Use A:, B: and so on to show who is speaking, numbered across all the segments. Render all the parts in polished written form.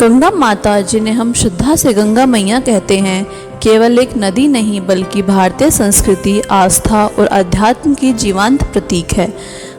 A: गंगा माता, जिन्हें हम श्रद्धा से गंगा मैया कहते हैं, केवल एक नदी नहीं बल्कि भारतीय संस्कृति, आस्था और अध्यात्म की जीवंत प्रतीक है।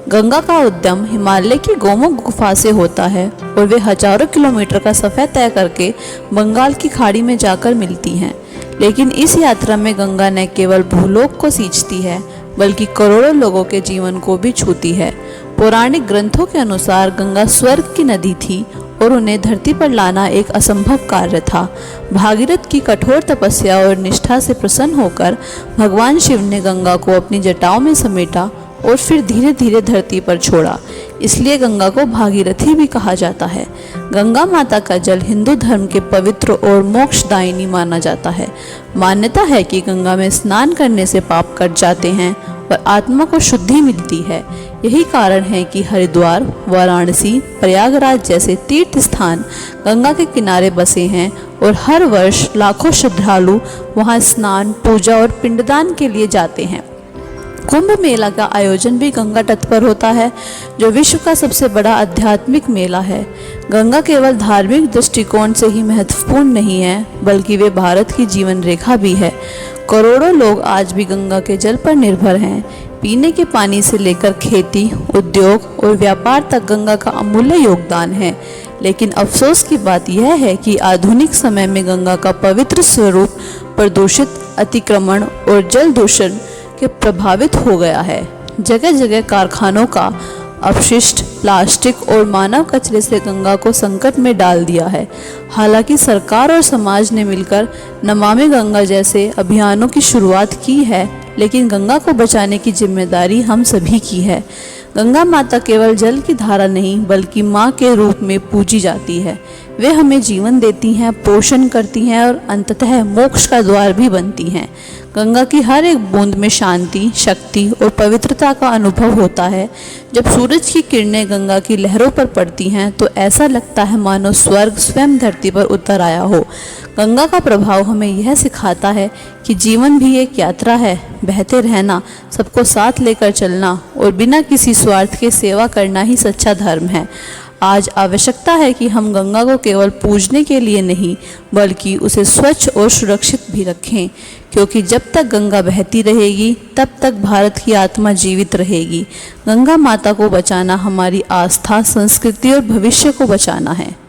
A: गंगा का उद्गम हिमालय की गोमुख गुफा से होता है और वे हजारों किलोमीटर का सफ़र तय करके बंगाल की खाड़ी में जाकर मिलती हैं। लेकिन इस यात्रा में गंगा न केवल भूलोक को सींचती है बल्कि करोड़ों लोगों के जीवन को भी छूती है। पौराणिक ग्रंथों के अनुसार गंगा स्वर्ग की नदी थी और उन्हें धरती पर लाना एक असंभव कार्य था। भागीरथ की कठोर तपस्या और निष्ठा से प्रसन्न होकर भगवान शिव ने गंगा को अपनी जटाओं में समेटा और फिर धीरे धीरे धरती पर छोड़ा। इसलिए गंगा को भागीरथी भी कहा जाता है। गंगा माता का जल हिंदू धर्म के पवित्र और मोक्षदायिनी माना जाता है। मान्यता है कि गंगा में स्नान करने से पाप कट जाते हैं और आत्मा को शुद्धि मिलती है। यही कारण है कि हरिद्वार, वाराणसी, प्रयागराज जैसे तीर्थ स्थान गंगा के किनारे बसे हैं और हर वर्ष लाखों श्रद्धालु वहां स्नान, पूजा और पिंडदान के लिए जाते हैं। कुंभ मेला का आयोजन भी गंगा तट पर होता है, जो विश्व का सबसे बड़ा आध्यात्मिक मेला है। गंगा केवल धार्मिक दृष्टिकोण से ही महत्वपूर्ण नहीं है, बल्कि वे भारत की जीवन रेखा भी है। करोड़ों लोग आज भी गंगा के जल पर निर्भर हैं। पीने के पानी से लेकर खेती, उद्योग और व्यापार तक गंगा का अमूल्य योगदान है। लेकिन अफसोस की बात यह है कि आधुनिक समय में गंगा का पवित्र स्वरूप प्रदूषित, अतिक्रमण और जल दूषण के प्रभावित हो गया है। जगह जगह कारखानों का अपशिष्ट, प्लास्टिक और मानव कचरे से गंगा को संकट में डाल दिया है। हालांकि सरकार और समाज ने मिलकर नमामि गंगा जैसे अभियानों की शुरुआत की है, लेकिन गंगा को बचाने की जिम्मेदारी हम सभी की है। गंगा माता केवल जल की धारा नहीं बल्कि माँ के रूप में पूजी जाती है। वे हमें जीवन देती हैं, पोषण करती हैं और अंततः मोक्ष का द्वार भी बनती हैं। गंगा की हर एक बूंद में शांति, शक्ति और पवित्रता का अनुभव होता है। जब सूरज की किरणें गंगा की लहरों पर पड़ती हैं तो ऐसा लगता है मानो स्वर्ग स्वयं धरती पर उतर आया हो। गंगा का प्रभाव हमें यह सिखाता है कि जीवन भी एक यात्रा है। बहते रहना, सबको साथ लेकर चलना और बिना किसी स्वार्थ के सेवा करना ही सच्चा धर्म है। आज आवश्यकता है कि हम गंगा को केवल पूजने के लिए नहीं बल्कि उसे स्वच्छ और सुरक्षित भी रखें, क्योंकि जब तक गंगा बहती रहेगी तब तक भारत की आत्मा जीवित रहेगी। गंगा माता को बचाना हमारी आस्था, संस्कृति और भविष्य को बचाना है।